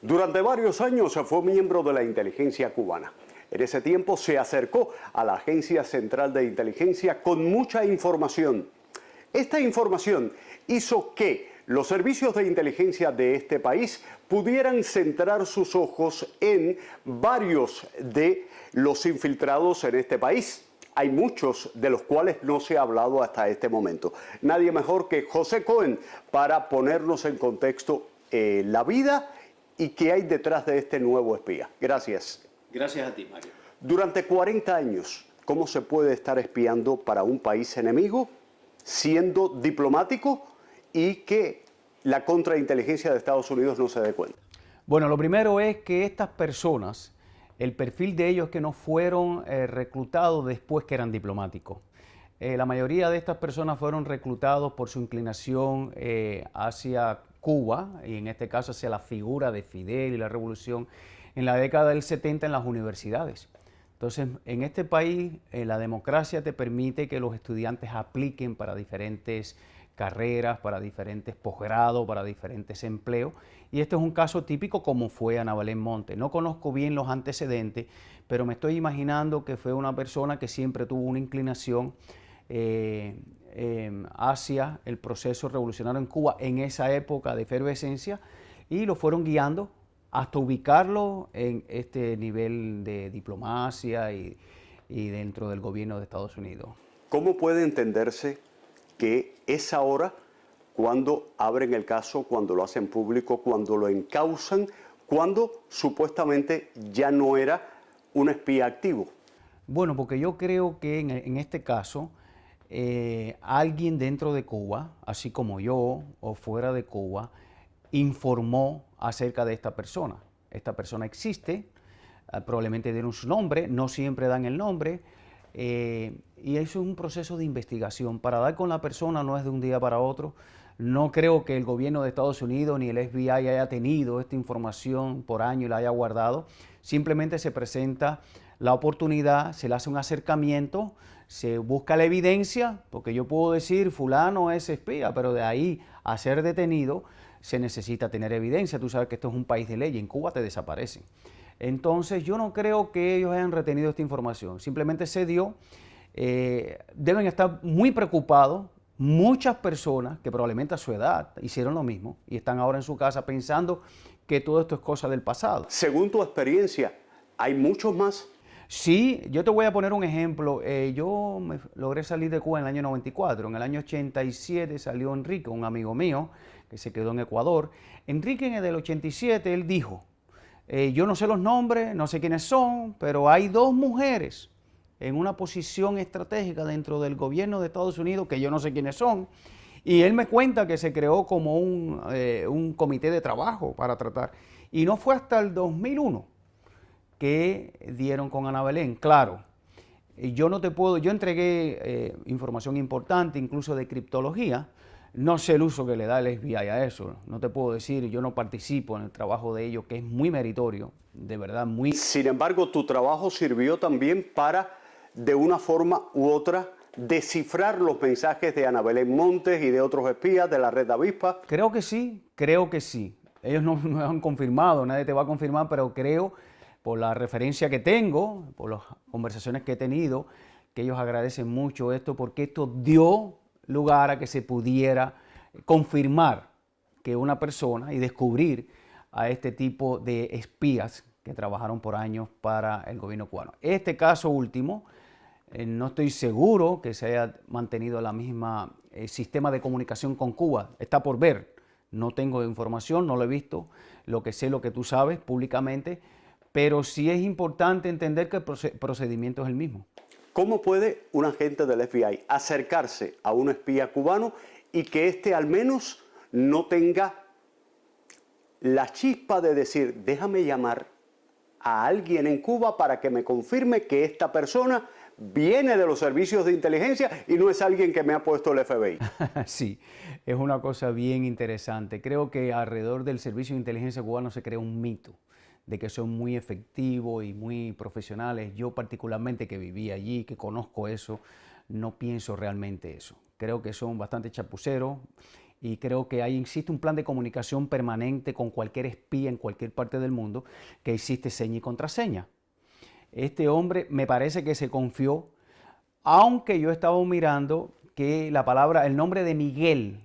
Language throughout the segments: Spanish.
Durante varios años fue miembro de la inteligencia cubana. En ese tiempo se acercó a la Agencia Central de Inteligencia con mucha información. Esta información hizo que los servicios de inteligencia de este país pudieran centrar sus ojos en varios de los infiltrados en este país. Hay muchos de los cuales no se ha hablado hasta este momento. Nadie mejor que José Cohen para ponernos en contexto la vida y qué hay detrás de este nuevo espía. Gracias. Gracias a ti, Mario. Durante 40 años, ¿cómo se puede estar espiando para un país enemigo siendo diplomático y que la contrainteligencia de Estados Unidos no se dé cuenta? Bueno, lo primero es que estas personas, el perfil de ellos es que no fueron reclutados después que eran diplomáticos. La mayoría de estas personas fueron reclutados por su inclinación hacia Cuba, y en este caso hacia la figura de Fidel y la revolución en la década del 70 en las universidades. Entonces, en este país, la democracia te permite que los estudiantes apliquen para diferentes carreras, para diferentes posgrados, para diferentes empleos. Y este es un caso típico como fue Ana Belén Montes. No conozco bien los antecedentes, pero me estoy imaginando que fue una persona que siempre tuvo una inclinación hacia el proceso revolucionario en Cuba en esa época de efervescencia y lo fueron guiando hasta ubicarlo en este nivel de diplomacia y dentro del gobierno de Estados Unidos. ¿Cómo puede entenderse que es ahora cuando abren el caso, cuando lo hacen público, cuando lo encausan, cuando supuestamente ya no era un espía activo? Bueno, porque yo creo que en este caso alguien dentro de Cuba, así como yo o fuera de Cuba, informó acerca de esta persona. Esta persona existe, probablemente dieron su nombre, no siempre dan el nombre, y eso es un proceso de investigación. Para dar con la persona no es de un día para otro. No creo que el gobierno de Estados Unidos ni el FBI haya tenido esta información por años y la haya guardado. Simplemente se presenta la oportunidad, se le hace un acercamiento, se busca la evidencia, porque yo puedo decir fulano es espía, pero de ahí a ser detenido se necesita tener evidencia. Tú sabes que esto es un país de ley, en Cuba te desaparecen. Entonces yo no creo que ellos hayan retenido esta información, simplemente se dio. Deben estar muy preocupados muchas personas que probablemente a su edad hicieron lo mismo y están ahora en su casa pensando que todo esto es cosa del pasado. Según tu experiencia, ¿hay muchos más? Sí, yo te voy a poner un ejemplo. Yo logré salir de Cuba en el año 94. En el año 87 salió Enrique, un amigo mío que se quedó en Ecuador. Enrique en el 87, él dijo, yo no sé los nombres, no sé quiénes son, pero hay dos mujeres en una posición estratégica dentro del gobierno de Estados Unidos que yo no sé quiénes son. Y él me cuenta que se creó como un comité de trabajo para tratar. Y no fue hasta el 2001 que dieron con Ana Belén. Claro, yo entregué información importante, incluso de criptología. No sé el uso que le da el FBI a eso, no te puedo decir, yo no participo en el trabajo de ellos, que es muy meritorio, de verdad, muy... Sin embargo, tu trabajo sirvió también para, de una forma u otra, descifrar los mensajes de Ana Belén Montes y de otros espías de la red Avispa. Creo que sí, creo que sí. Ellos no me han confirmado, nadie te va a confirmar, pero creo, por la referencia que tengo, por las conversaciones que he tenido, que ellos agradecen mucho esto, porque esto dio lugar a que se pudiera confirmar que una persona y descubrir a este tipo de espías que trabajaron por años para el gobierno cubano. Este caso último, no estoy seguro que se haya mantenido la misma sistema de comunicación con Cuba. Está por ver. No tengo información, no lo he visto. Lo que sé, lo que tú sabes públicamente. Pero sí es importante entender que el procedimiento es el mismo. ¿Cómo puede un agente del FBI acercarse a un espía cubano y que éste al menos no tenga la chispa de decir, déjame llamar a alguien en Cuba para que me confirme que esta persona viene de los servicios de inteligencia y no es alguien que me ha puesto el FBI? Sí, es una cosa bien interesante. Creo que alrededor del servicio de inteligencia cubano se crea un mito de que son muy efectivos y muy profesionales. Yo particularmente que viví allí, que conozco eso, no pienso realmente eso. Creo que son bastante chapuceros y creo que ahí existe un plan de comunicación permanente con cualquier espía en cualquier parte del mundo, que existe seña y contraseña. Este hombre me parece que se confió, aunque yo estaba mirando que la palabra, el nombre de Miguel,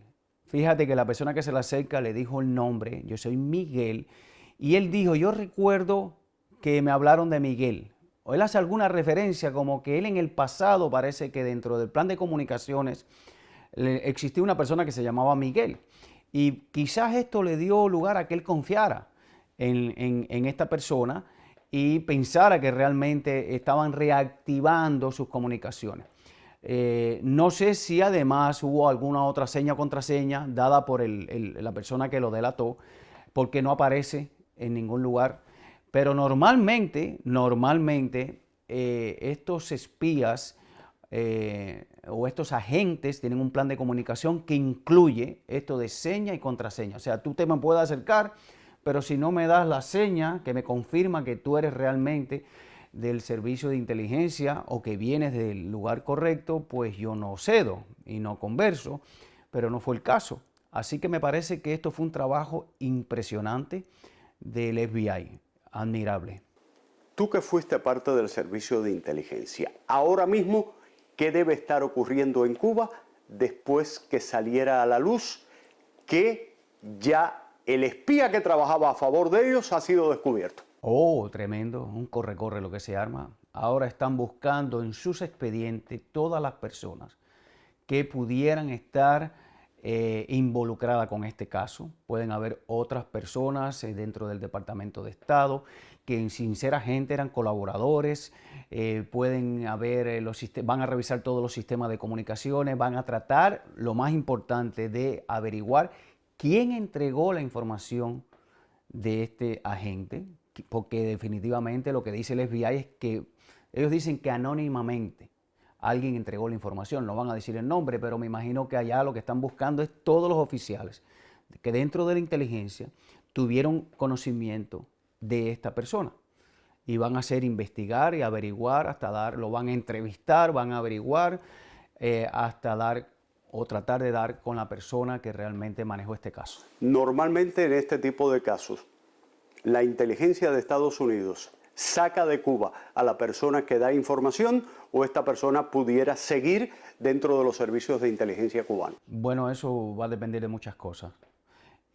fíjate que la persona que se le acerca le dijo el nombre, yo soy Miguel, y él dijo, yo recuerdo que me hablaron de Miguel. O él hace alguna referencia como que él en el pasado parece que dentro del plan de comunicaciones existía una persona que se llamaba Miguel. Y quizás esto le dio lugar a que él confiara en esta persona y pensara que realmente estaban reactivando sus comunicaciones. No sé si además hubo alguna otra seña o contraseña dada por la persona que lo delató, porque no aparece en ningún lugar. Pero normalmente estos espías o estos agentes tienen un plan de comunicación que incluye esto de seña y contraseña. O sea, tú te me puedes acercar, pero si no me das la seña que me confirma que tú eres realmente del servicio de inteligencia o que vienes del lugar correcto, pues yo no cedo y no converso, pero no fue el caso. Así que me parece que esto fue un trabajo impresionante del FBI, admirable. Tú que fuiste parte del servicio de inteligencia, ahora mismo, ¿qué debe estar ocurriendo en Cuba después que saliera a la luz que ya el espía que trabajaba a favor de ellos ha sido descubierto? Oh, tremendo, un corre-corre lo que se arma. Ahora están buscando en sus expedientes todas las personas que pudieran estar involucradas con este caso. Pueden haber otras personas dentro del Departamento de Estado que sin ser agentes eran colaboradores, pueden haber, van a revisar todos los sistemas de comunicaciones, van a tratar, lo más importante, de averiguar quién entregó la información de este agente, porque definitivamente lo que dice el FBI es que ellos dicen que anónimamente alguien entregó la información, no van a decir el nombre, pero me imagino que allá lo que están buscando es todos los oficiales que dentro de la inteligencia tuvieron conocimiento de esta persona y van a hacer investigar y averiguar hasta dar, lo van a entrevistar, van a averiguar hasta dar o tratar de dar con la persona que realmente manejó este caso. Normalmente en este tipo de casos, la inteligencia de Estados Unidos saca de Cuba a la persona que da información o esta persona pudiera seguir dentro de los servicios de inteligencia cubanos. Bueno, eso va a depender de muchas cosas.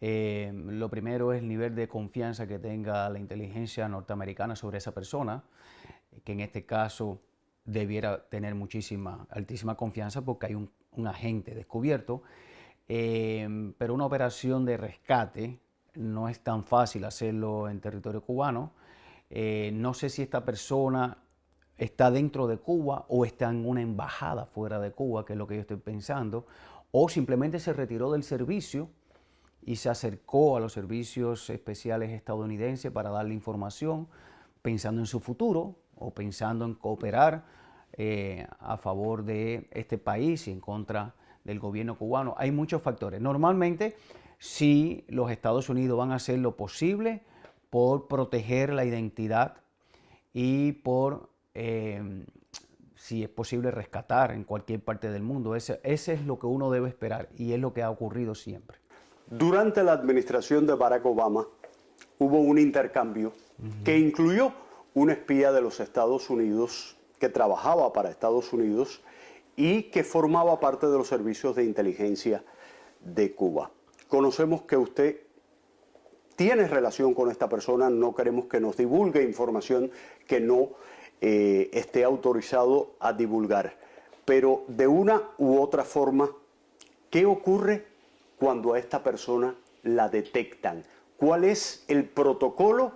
Lo primero es el nivel de confianza que tenga la inteligencia norteamericana sobre esa persona, que en este caso debiera tener altísima confianza porque hay un agente descubierto, pero una operación de rescate no es tan fácil hacerlo en territorio cubano. No sé si esta persona está dentro de Cuba o está en una embajada fuera de Cuba, que es lo que yo estoy pensando, o simplemente se retiró del servicio y se acercó a los servicios especiales estadounidenses para darle información, pensando en su futuro o pensando en cooperar a favor de este país y en contra del gobierno cubano. Hay muchos factores. Normalmente, sí, los Estados Unidos van a hacer lo posible por proteger la identidad y por, si es posible, rescatar en cualquier parte del mundo. Ese es lo que uno debe esperar y es lo que ha ocurrido siempre. Durante la administración de Barack Obama hubo un intercambio que incluyó un espía de los Estados Unidos que trabajaba para Estados Unidos y que formaba parte de los servicios de inteligencia de Cuba. Conocemos que usted tiene relación con esta persona, no queremos que nos divulgue información que no esté autorizado a divulgar, pero de una u otra forma, ¿qué ocurre cuando a esta persona la detectan? ¿Cuál es el protocolo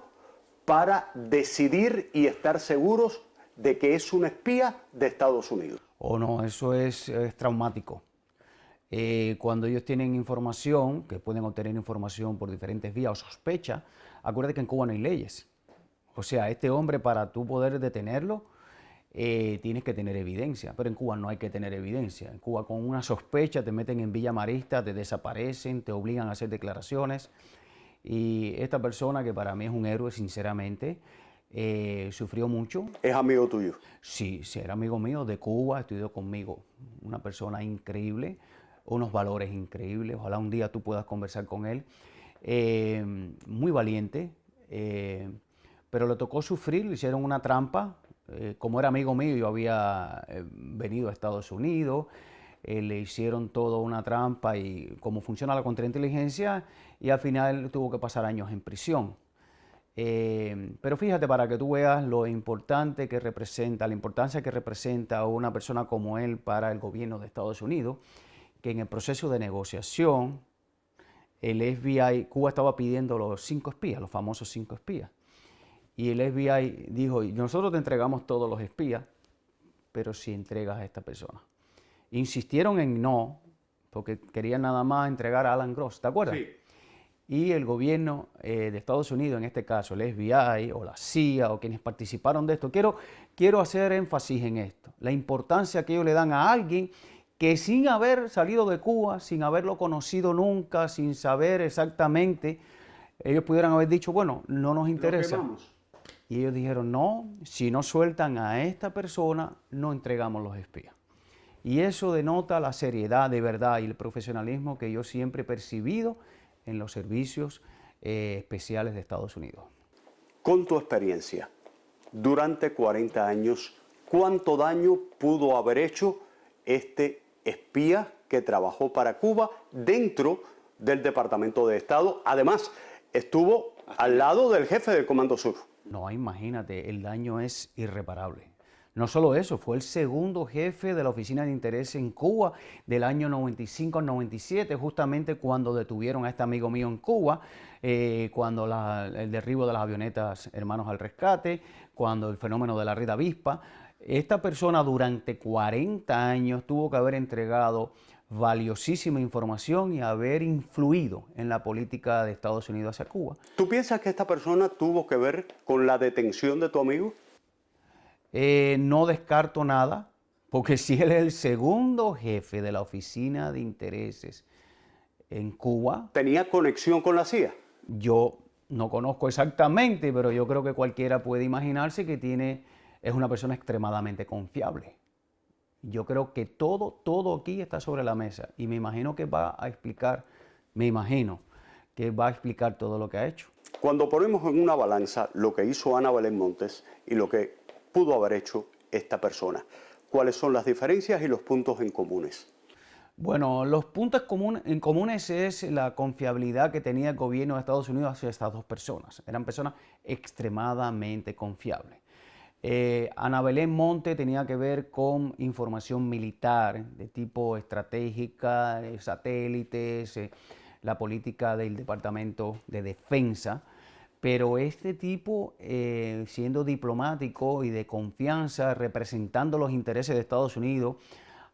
para decidir y estar seguros de que es un espía de Estados Unidos? Oh, no, eso es traumático. Cuando ellos tienen información, que pueden obtener información por diferentes vías o sospecha, acuérdate que en Cuba no hay leyes. O sea, este hombre, para tú poder detenerlo, tienes que tener evidencia, pero en Cuba no hay que tener evidencia. En Cuba con una sospecha te meten en Villa Marista, te desaparecen, te obligan a hacer declaraciones. Y esta persona, que para mí es un héroe, sinceramente, sufrió mucho. ¿Es amigo tuyo? Sí, sí, era amigo mío de Cuba, estudió conmigo, una persona increíble, unos valores increíbles. Ojalá un día tú puedas conversar con él. Muy valiente, pero le tocó sufrir, le hicieron una trampa. Como era amigo mío, yo había venido a Estados Unidos, le hicieron todo una trampa y cómo funciona la contrainteligencia, y al final tuvo que pasar años en prisión. Pero fíjate, para que tú veas lo importante que representa, la importancia que representa una persona como él para el gobierno de Estados Unidos, que en el proceso de negociación, el FBI, Cuba estaba pidiendo los 5 espías, los famosos 5 espías. Y el FBI dijo, nosotros te entregamos todos los espías, pero si entregas a esta persona. Insistieron en no, porque querían nada más entregar a Alan Gross, ¿te acuerdas? Sí. Y el gobierno de Estados Unidos, en este caso el FBI o la CIA o quienes participaron de esto, quiero hacer énfasis en esto, la importancia que ellos le dan a alguien que sin haber salido de Cuba, sin haberlo conocido nunca, sin saber exactamente, ellos pudieran haber dicho, bueno, no nos interesa. Y ellos dijeron, no, si no sueltan a esta persona, no entregamos los espías. Y eso denota la seriedad de verdad y el profesionalismo que yo siempre he percibido en los servicios especiales de Estados Unidos. Con tu experiencia, durante 40 años, ¿cuánto daño pudo haber hecho este espía que trabajó para Cuba dentro del Departamento de Estado? Además, estuvo al lado del jefe del Comando Sur. No, imagínate, el daño es irreparable. No solo eso, fue el segundo jefe de la Oficina de Interés en Cuba del año 95 al 97, justamente cuando detuvieron a este amigo mío en Cuba, cuando el derribo de las avionetas Hermanos al Rescate, cuando el fenómeno de la Red Avispa. Esta persona durante 40 años tuvo que haber entregado valiosísima información y haber influido en la política de Estados Unidos hacia Cuba. ¿Tú piensas que esta persona tuvo que ver con la detención de tu amigo? No descarto nada, porque si él es el segundo jefe de la Oficina de Intereses en Cuba... ¿Tenía conexión con la CIA? Yo no conozco exactamente, pero yo creo que cualquiera puede imaginarse que es una persona extremadamente confiable. Yo creo que todo aquí está sobre la mesa y me imagino que va a explicar todo lo que ha hecho. Cuando ponemos en una balanza lo que hizo Ana Belén Montes y lo que pudo haber hecho esta persona, ¿cuáles son las diferencias y los puntos en comunes? Bueno, los puntos en comunes es la confiabilidad que tenía el gobierno de Estados Unidos hacia estas dos personas. Eran personas extremadamente confiables. Ana Belén Monte tenía que ver con información militar de tipo estratégica, satélites, la política del Departamento de Defensa, pero este tipo, siendo diplomático y de confianza, representando los intereses de Estados Unidos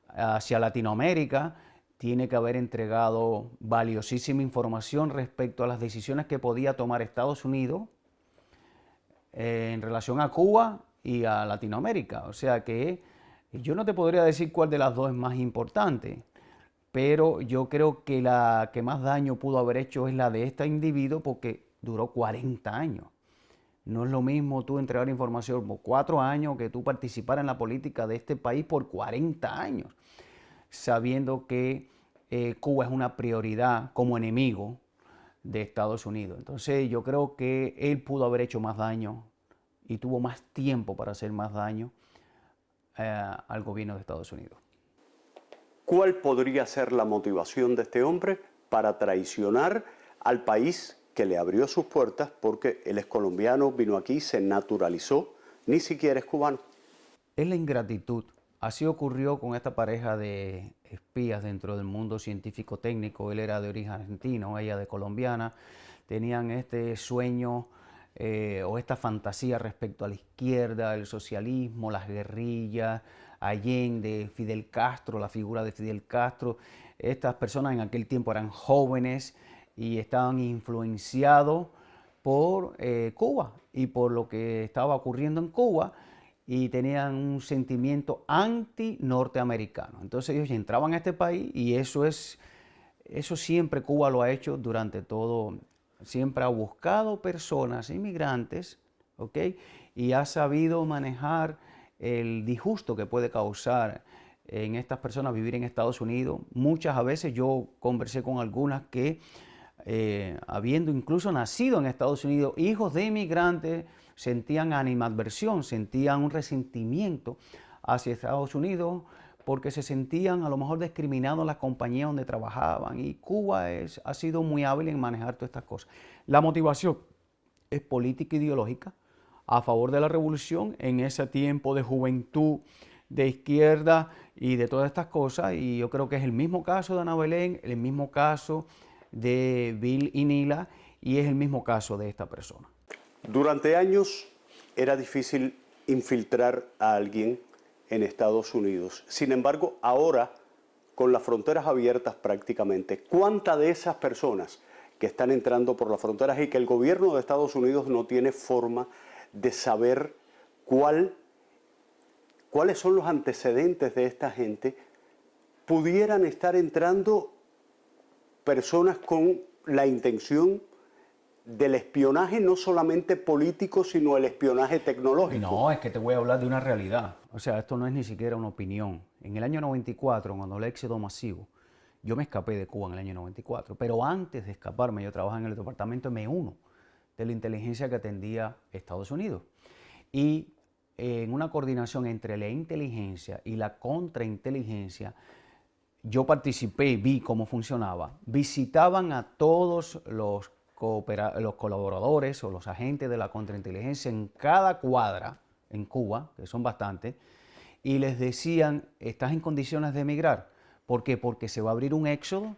hacia Latinoamérica, tiene que haber entregado valiosísima información respecto a las decisiones que podía tomar Estados Unidos en relación a Cuba y a Latinoamérica. O sea que yo no te podría decir cuál de las dos es más importante, pero yo creo que la que más daño pudo haber hecho es la de este individuo porque duró 40 años. No es lo mismo tú entregar información por 4 años que tú participar en la política de este país por 40 años, sabiendo que Cuba es una prioridad como enemigo de Estados Unidos. Entonces yo creo que él pudo haber hecho más daño y tuvo más tiempo para hacer más daño al gobierno de Estados Unidos. ¿Cuál podría ser la motivación de este hombre para traicionar al país que le abrió sus puertas? Porque él es colombiano, vino aquí, se naturalizó, ni siquiera es cubano. Es la ingratitud. Así ocurrió con esta pareja de espías dentro del mundo científico-técnico. Él era de origen argentino, ella de colombiana. Tenían este sueño o esta fantasía respecto a la izquierda, el socialismo, las guerrillas, Allende, Fidel Castro, la figura de Fidel Castro. Estas personas en aquel tiempo eran jóvenes y estaban influenciados por Cuba y por lo que estaba ocurriendo en Cuba y tenían un sentimiento anti-norteamericano. Entonces ellos entraban a este país y eso siempre Cuba lo ha hecho durante todo, siempre ha buscado personas inmigrantes, ¿ok? Y ha sabido manejar el disgusto que puede causar en estas personas vivir en Estados Unidos. Muchas a veces yo conversé con algunas que, habiendo incluso nacido en Estados Unidos, hijos de inmigrantes, sentían animadversión, sentían un resentimiento hacia Estados Unidos porque se sentían a lo mejor discriminados en las compañías donde trabajaban. Y Cuba ha sido muy hábil en manejar todas estas cosas. La motivación es política ideológica, a favor de la revolución en ese tiempo de juventud, de izquierda y de todas estas cosas. Y yo creo que es el mismo caso de Ana Belén, el mismo caso de Bill y Nila, y es el mismo caso de esta persona. Durante años era difícil infiltrar a alguien en Estados Unidos. Sin embargo, ahora, con las fronteras abiertas prácticamente, ¿cuántas de esas personas que están entrando por las fronteras y que el gobierno de Estados Unidos no tiene forma de saber cuáles son los antecedentes de esta gente, pudieran estar entrando personas con la intención del espionaje no solamente político, sino el espionaje tecnológico? No, es que te voy a hablar de una realidad. O sea, esto no es ni siquiera una opinión. En el año 94, cuando el éxodo masivo, yo me escapé de Cuba en el año 94, pero antes de escaparme yo trabajaba en el departamento M1 de la inteligencia que atendía Estados Unidos. Y en una coordinación entre la inteligencia y la contrainteligencia, yo participé y vi cómo funcionaba. Visitaban a todos los colaboradores o los agentes de la contrainteligencia en cada cuadra en Cuba, que son bastantes, y les decían, ¿estás en condiciones de emigrar? ¿Por qué? Porque se va a abrir un éxodo,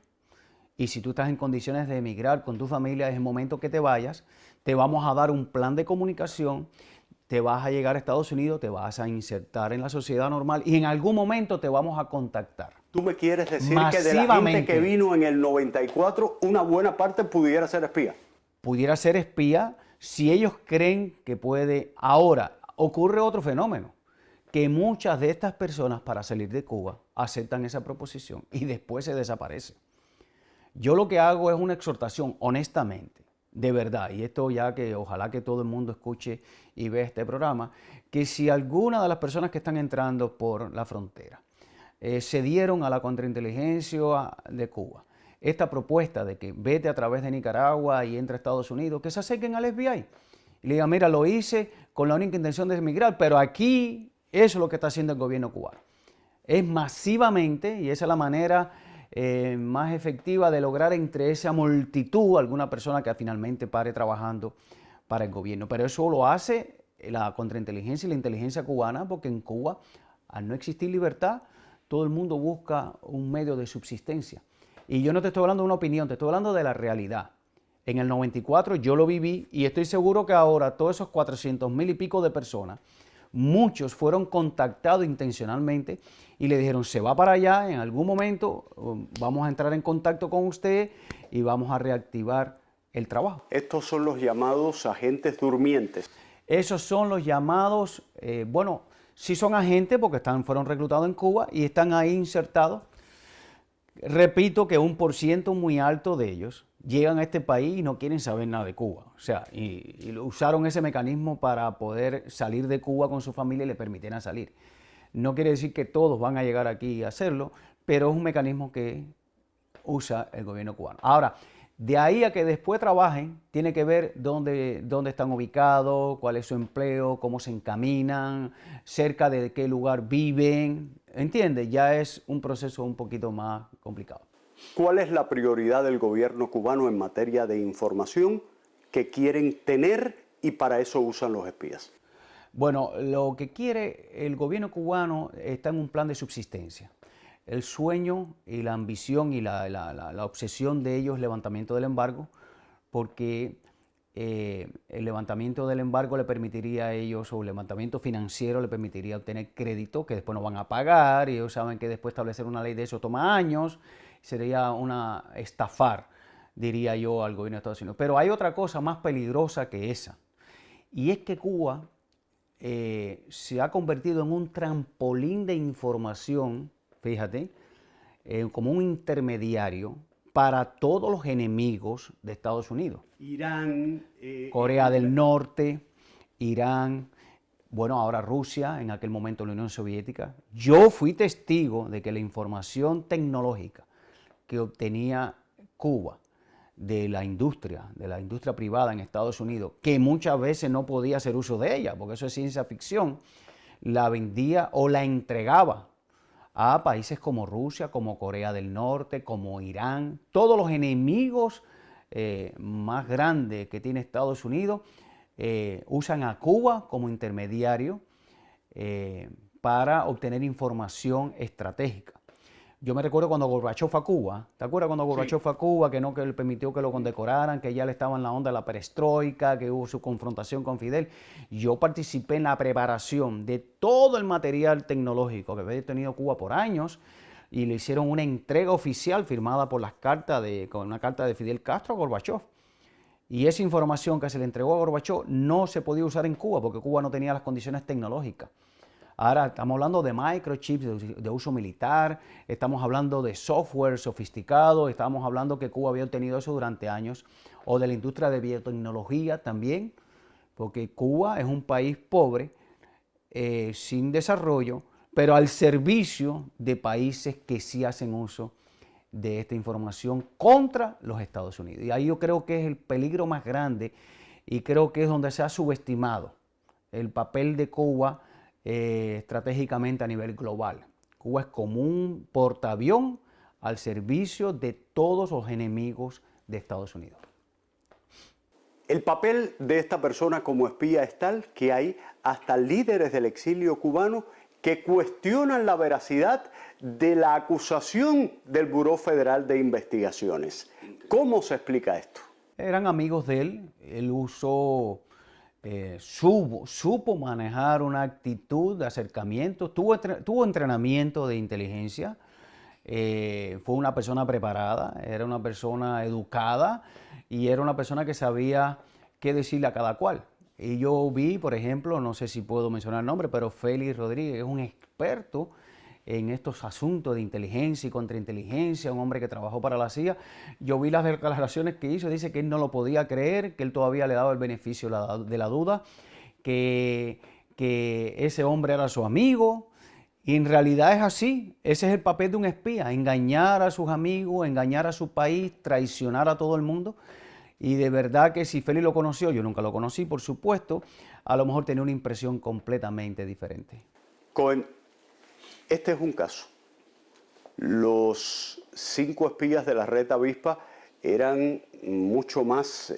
y si tú estás en condiciones de emigrar con tu familia, es el momento que te vayas, te vamos a dar un plan de comunicación, te vas a llegar a Estados Unidos, te vas a insertar en la sociedad normal y en algún momento te vamos a contactar. ¿Tú me quieres decir que de la gente que vino en el 94, una buena parte pudiera ser espía? Pudiera ser espía si ellos creen que puede. Ahora, ocurre otro fenómeno, que muchas de estas personas para salir de Cuba aceptan esa proposición y después se desaparecen. Yo lo que hago es una exhortación, honestamente, de verdad, y esto ya que ojalá que todo el mundo escuche y vea este programa, que si alguna de las personas que están entrando por la frontera se dieron a la contrainteligencia de Cuba esta propuesta de que vete a través de Nicaragua y entra a Estados Unidos, que se acerquen al FBI y le digan, mira, lo hice con la única intención de emigrar, pero aquí eso es lo que está haciendo el gobierno cubano. Es masivamente, y esa es la manera más efectiva de lograr entre esa multitud alguna persona que finalmente pare trabajando para el gobierno. Pero eso lo hace la contrainteligencia y la inteligencia cubana, porque en Cuba, al no existir libertad, todo el mundo busca un medio de subsistencia. Y yo no te estoy hablando de una opinión, te estoy hablando de la realidad. En el 94 yo lo viví y estoy seguro que ahora todos esos 400,000 y pico de personas, muchos fueron contactados intencionalmente y le dijeron, se va para allá, en algún momento vamos a entrar en contacto con usted y vamos a reactivar el trabajo. Estos son los llamados agentes durmientes. Esos son los llamados, bueno, sí son agentes porque fueron reclutados en Cuba y están ahí insertados. Repito que un % muy alto de ellos llegan a este país y no quieren saber nada de Cuba. O sea, y usaron ese mecanismo para poder salir de Cuba con su familia y le permitieran salir. No quiere decir que todos van a llegar aquí a hacerlo, pero es un mecanismo que usa el gobierno cubano. Ahora, de ahí a que después trabajen, tiene que ver dónde están ubicados, cuál es su empleo, cómo se encaminan, cerca de qué lugar viven. ¿Entiendes? Ya es un proceso un poquito más complicado. ¿Cuál es la prioridad del gobierno cubano en materia de información que quieren tener y para eso usan los espías? Bueno, lo que quiere el gobierno cubano está en un plan de subsistencia. El sueño y la ambición y la obsesión de ellos es el levantamiento del embargo, porque el levantamiento del embargo le permitiría a ellos, o el levantamiento financiero le permitiría obtener crédito que después no van a pagar, y ellos saben que después establecer una ley de eso toma años, sería una estafar, diría yo, al gobierno de Estados Unidos. Pero hay otra cosa más peligrosa que esa, y es que Cuba se ha convertido en un trampolín de información, fíjate, como un intermediario para todos los enemigos de Estados Unidos. Irán, Corea del Norte, Irán, bueno, ahora Rusia, en aquel momento la Unión Soviética. Yo fui testigo de que la información tecnológica que obtenía Cuba de la industria privada en Estados Unidos, que muchas veces no podía hacer uso de ella, porque eso es ciencia ficción, la vendía o la entregaba a países como Rusia, como Corea del Norte, como Irán, todos los enemigos más grandes que tiene Estados Unidos usan a Cuba como intermediario para obtener información estratégica. Yo me recuerdo cuando Gorbachev fue a Cuba. ¿Te acuerdas cuando Gorbachev fue a Cuba, que no que él permitió que lo condecoraran, que ya le estaba en la onda de la perestroika, que hubo su confrontación con Fidel? Yo participé en la preparación de todo el material tecnológico que había tenido Cuba por años y le hicieron una entrega oficial firmada por con una carta de Fidel Castro a Gorbachev. Y esa información que se le entregó a Gorbachev no se podía usar en Cuba porque Cuba no tenía las condiciones tecnológicas. Ahora estamos hablando de microchips de uso militar, estamos hablando de software sofisticado, estamos hablando que Cuba había obtenido eso durante años, o de la industria de biotecnología también, porque Cuba es un país pobre, sin desarrollo, pero al servicio de países que sí hacen uso de esta información contra los Estados Unidos. Y ahí yo creo que es el peligro más grande y creo que es donde se ha subestimado el papel de Cuba estratégicamente a nivel global. Cuba es como un portaavión al servicio de todos los enemigos de Estados Unidos. El papel de esta persona como espía es tal que hay hasta líderes del exilio cubano que cuestionan la veracidad de la acusación del Buró Federal de Investigaciones. ¿Cómo se explica esto? Eran amigos de él, él supo manejar una actitud de acercamiento, tuvo entrenamiento de inteligencia, fue una persona preparada, era una persona educada y era una persona que sabía qué decirle a cada cual. Y yo vi, por ejemplo, no sé si puedo mencionar el nombre, pero Félix Rodríguez es un experto en estos asuntos de inteligencia y contrainteligencia, un hombre que trabajó para la CIA. Yo vi las declaraciones que hizo, dice que él no lo podía creer, que él todavía le daba el beneficio de la duda, que ese hombre era su amigo, y en realidad es así. Ese es el papel de un espía, engañar a sus amigos, engañar a su país, traicionar a todo el mundo. Y de verdad que si Félix lo conoció, yo nunca lo conocí, por supuesto, a lo mejor tenía una impresión completamente diferente. Cohen, este es un caso. Los 5 espías de la red Avispa eran mucho más,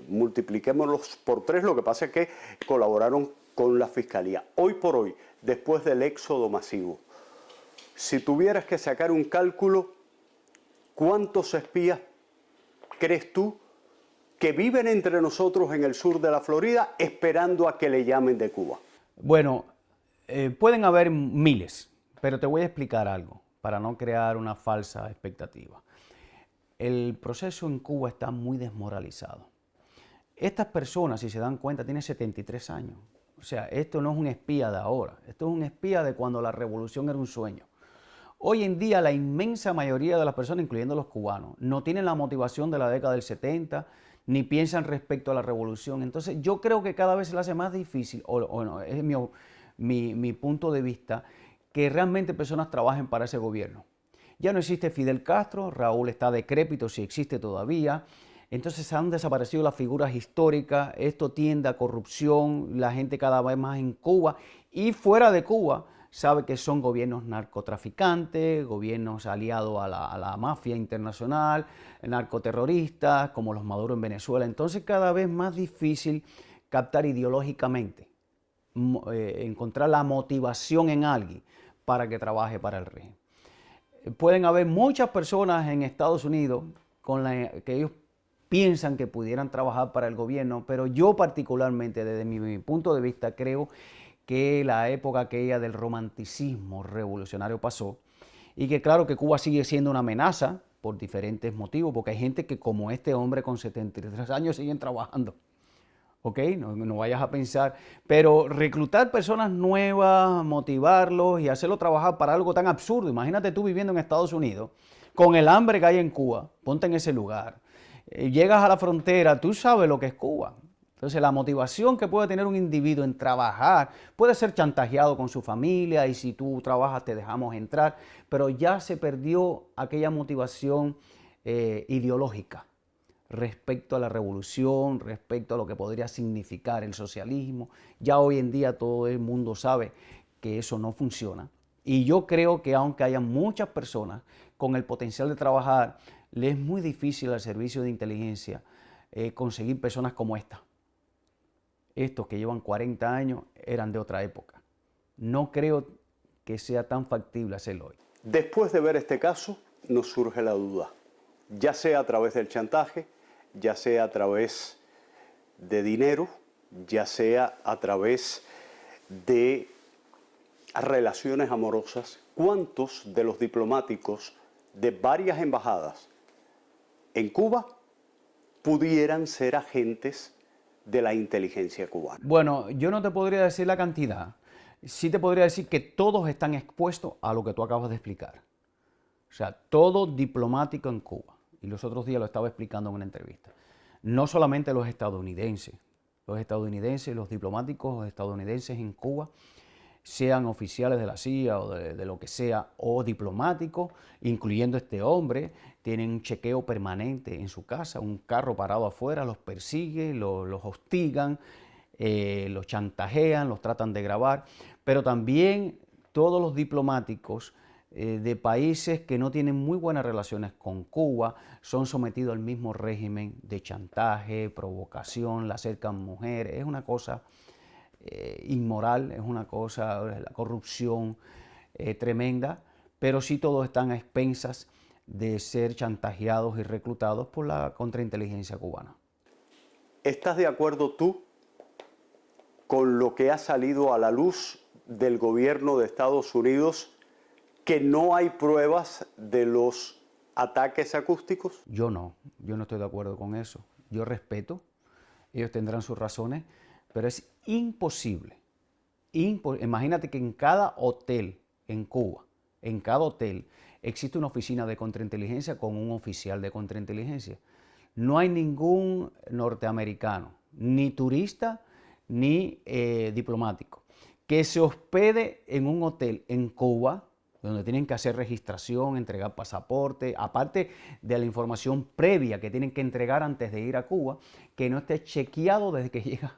multipliquémoslos por 3, lo que pasa es que colaboraron con la Fiscalía. Hoy por hoy, después del éxodo masivo, si tuvieras que sacar un cálculo, ¿cuántos espías crees tú que viven entre nosotros en el sur de la Florida esperando a que le llamen de Cuba? Bueno, pueden haber miles, pero te voy a explicar algo para no crear una falsa expectativa. El proceso en Cuba está muy desmoralizado. Estas personas, si se dan cuenta, tienen 73 años. O sea, esto no es un espía de ahora, esto es un espía de cuando la revolución era un sueño. Hoy en día la inmensa mayoría de las personas, incluyendo los cubanos, no tienen la motivación de la década del 70, ni piensan respecto a la revolución. Entonces yo creo que cada vez se le hace más difícil, o no, es mi punto de vista, que realmente personas trabajen para ese gobierno. Ya no existe Fidel Castro, Raúl está decrépito si existe todavía, entonces han desaparecido las figuras históricas, esto tiende a corrupción, la gente cada vez más en Cuba y fuera de Cuba sabe que son gobiernos narcotraficantes, gobiernos aliados a la mafia internacional, narcoterroristas, como los Maduro en Venezuela. Entonces cada vez más difícil captar ideológicamente, encontrar la motivación en alguien para que trabaje para el régimen. Pueden haber muchas personas en Estados Unidos que ellos piensan que pudieran trabajar para el gobierno, pero yo particularmente, desde mi punto de vista, creo que la época aquella del romanticismo revolucionario pasó y que claro que Cuba sigue siendo una amenaza por diferentes motivos, porque hay gente que como este hombre con 73 años siguen trabajando. ¿Ok? No vayas a pensar, pero reclutar personas nuevas, motivarlos y hacerlos trabajar para algo tan absurdo. Imagínate tú viviendo en Estados Unidos, con el hambre que hay en Cuba, ponte en ese lugar. Llegas a la frontera, tú sabes lo que es Cuba. Entonces, la motivación que puede tener un individuo en trabajar puede ser chantajeado con su familia y si tú trabajas te dejamos entrar, pero ya se perdió aquella motivación ideológica respecto a la revolución, respecto a lo que podría significar el socialismo. Ya hoy en día todo el mundo sabe que eso no funciona. Y yo creo que aunque haya muchas personas con el potencial de trabajar, le es muy difícil al servicio de inteligencia conseguir personas como esta. Estos que llevan 40 años eran de otra época. No creo que sea tan factible hacerlo hoy. Después de ver este caso, nos surge la duda, ya sea a través del chantaje, ya sea a través de dinero, ya sea a través de relaciones amorosas, ¿cuántos de los diplomáticos de varias embajadas en Cuba pudieran ser agentes de la inteligencia cubana? Bueno, yo no te podría decir la cantidad. Sí te podría decir que todos están expuestos a lo que tú acabas de explicar. O sea, todo diplomático en Cuba. Y los otros días lo estaba explicando en una entrevista. No solamente los estadounidenses, los diplomáticos estadounidenses en Cuba, sean oficiales de la CIA o de lo que sea, o diplomáticos, incluyendo este hombre, tienen un chequeo permanente en su casa, un carro parado afuera, los persigue, los hostigan, los chantajean, los tratan de grabar, pero también todos los diplomáticos de países que no tienen muy buenas relaciones con Cuba son sometidos al mismo régimen de chantaje, provocación, le acercan mujeres, es una cosa inmoral, es una cosa, la corrupción tremenda, pero sí todos están a expensas de ser chantajeados y reclutados por la contrainteligencia cubana. ¿Estás de acuerdo tú con lo que ha salido a la luz del gobierno de Estados Unidos, que no hay pruebas de los ataques acústicos? Yo no estoy de acuerdo con eso. Yo respeto, ellos tendrán sus razones, pero es imposible. Imagínate que en cada hotel en Cuba, en cada hotel, existe una oficina de contrainteligencia con un oficial de contrainteligencia. No hay ningún norteamericano, ni turista, ni diplomático, que se hospede en un hotel en Cuba, donde tienen que hacer registración, entregar pasaporte, aparte de la información previa que tienen que entregar antes de ir a Cuba, que no esté chequeado desde que llega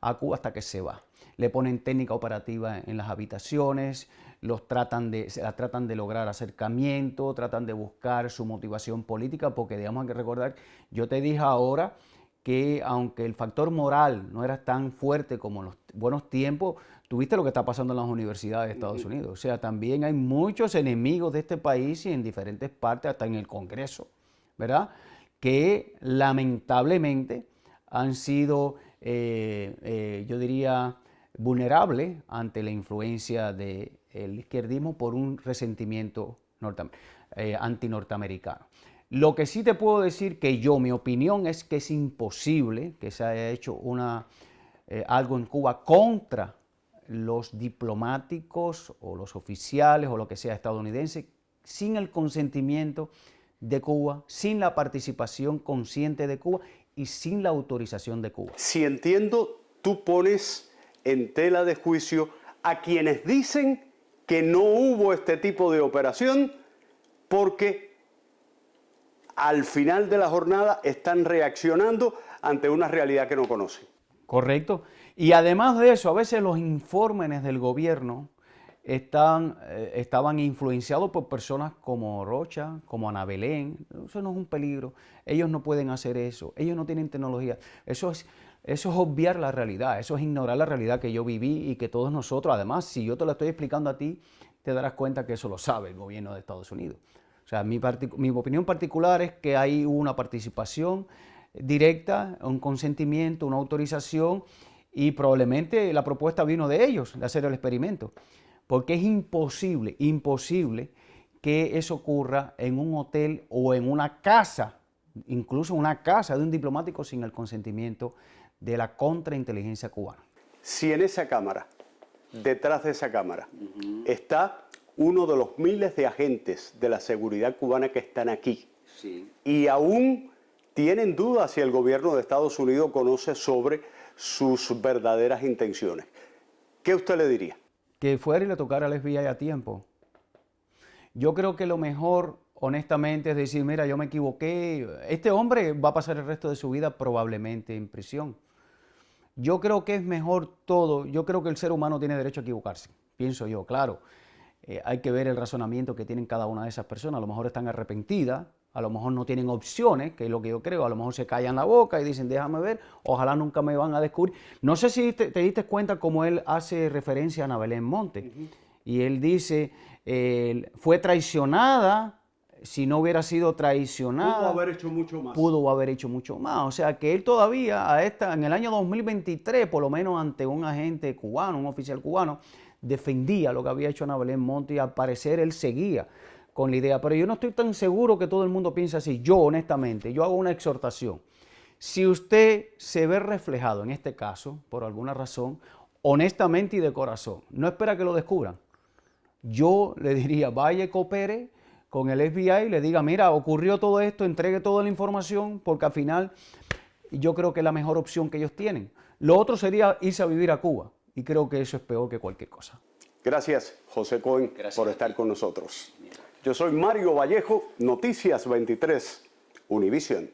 a Cuba hasta que se va. Le ponen técnica operativa en las habitaciones, tratan de lograr acercamiento, tratan de buscar su motivación política, porque digamos hay que recordar, yo te dije ahora que aunque el factor moral no era tan fuerte como en los buenos tiempos, tuviste lo que está pasando en las universidades de Estados Unidos. O sea, también hay muchos enemigos de este país y en diferentes partes, hasta en el Congreso, ¿verdad? Que lamentablemente han sido, yo diría, vulnerables ante la influencia del izquierdismo por un resentimiento anti-norteamericano. Lo que sí te puedo decir mi opinión es que es imposible que se haya hecho algo en Cuba contra los diplomáticos o los oficiales o lo que sea estadounidense sin el consentimiento de Cuba, sin la participación consciente de Cuba y sin la autorización de Cuba. Si entiendo, tú pones en tela de juicio a quienes dicen que no hubo este tipo de operación porque al final de la jornada están reaccionando ante una realidad que no conocen. Correcto. Y además de eso, a veces los informes del gobierno estaban influenciados por personas como Rocha, como Ana Belén. Eso no es un peligro. Ellos no pueden hacer eso. Ellos no tienen tecnología. Eso es obviar la realidad. Eso es ignorar la realidad que yo viví y que todos nosotros, además, si yo te lo estoy explicando a ti, te darás cuenta que eso lo sabe el gobierno de Estados Unidos. O sea, mi opinión particular es que hay una participación directa, un consentimiento, una autorización y probablemente la propuesta vino de ellos, de hacer el experimento. Porque es imposible que eso ocurra en un hotel o en una casa, incluso una casa de un diplomático sin el consentimiento de la contrainteligencia cubana. Si en esa cámara, detrás de esa cámara, está uno de los miles de agentes de la seguridad cubana que están aquí, y aún tienen dudas si el gobierno de Estados Unidos conoce sobre sus verdaderas intenciones. ¿Qué usted le diría? Que fuera y le tocara al FBI a tiempo. Yo creo que lo mejor, honestamente, es decir, mira, yo me equivoqué. Este hombre va a pasar el resto de su vida probablemente en prisión. Yo creo que es mejor todo. Yo creo que el ser humano tiene derecho a equivocarse, pienso yo, claro. Hay que ver el razonamiento que tienen cada una de esas personas. A lo mejor están arrepentidas, a lo mejor no tienen opciones, que es lo que yo creo. A lo mejor se callan la boca y dicen, déjame ver, ojalá nunca me van a descubrir. No sé si te diste cuenta cómo él hace referencia a Ana Belén Monte. Y él dice, fue traicionada. Si no hubiera sido traicionada, pudo haber hecho mucho más. Pudo haber hecho mucho más. O sea que él todavía, en el año 2023, por lo menos ante un agente cubano, un oficial cubano, defendía lo que había hecho Ana Belén Monte y al parecer él seguía con la idea. Pero yo no estoy tan seguro que todo el mundo piense así. Yo, honestamente, yo hago una exhortación. Si usted se ve reflejado en este caso, por alguna razón, honestamente y de corazón, no espera que lo descubran. Yo le diría, vaya y coopere con el FBI, le diga, mira, ocurrió todo esto, entregue toda la información, porque al final yo creo que es la mejor opción que ellos tienen. Lo otro sería irse a vivir a Cuba, y creo que eso es peor que cualquier cosa. Gracias, José Cohen, por estar con nosotros. Yo soy Mario Vallejo, Noticias 23, Univisión.